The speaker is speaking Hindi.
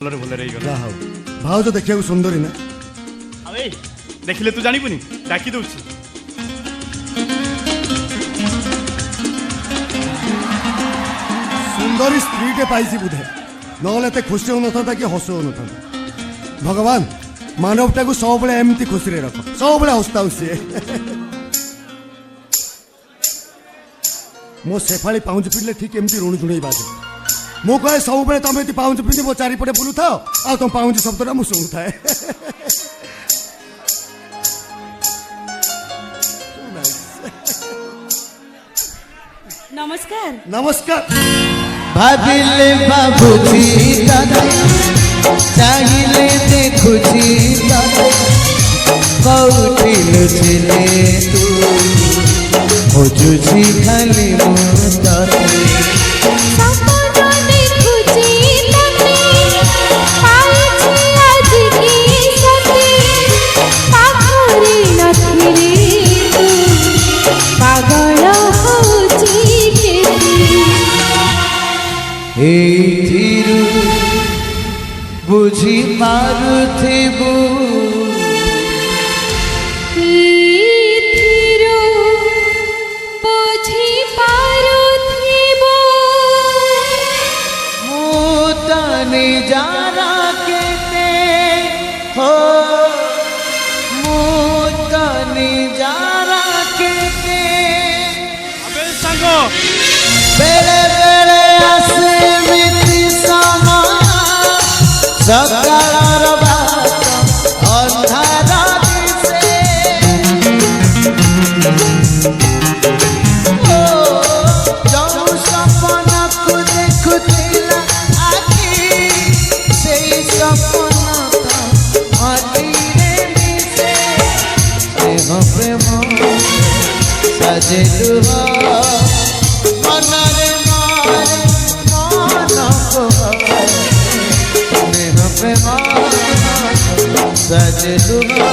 भलरे भलरे जा हो भाव तो देखिया सुंदरी ना अबे देखिले तू जानिबुनी डाकी दउछि सुंदरी स्त्री टे पाइसी बुधे नहले ते खुशी हो नथा कि हस हो नथा भगवान मानवटा को सब बेले एमती खुशी रे रख सब बेले हस्ता उसी मो सेफाली पाउंज पिले ठीक एमती ऋण जुणई बाजे मु कहे सब बेले तुम ये पाउंज पिंधि मो चारिपटे बुलू था आ तुम पाउंज शब्दटा मु शुणु थाए नमस्कार नमस्कार भाविले बाबूजी दादा चाहिए देखुजी दादा कौटी लुचिले तू खोजुजी खाली मुदाते बुझी पारुथिबु बुझी पारुथिबु मोतने जारा केते हो मोतने जारा केते अबे संगो बेले बेले आसे मिति समा सकाळर बात अंधारा दिसे ओ जो सपना को देखुतिला आखी सेई सपना माटी रे मिसे प्रेम सजेलु मनरे मारे मन को सजलुआ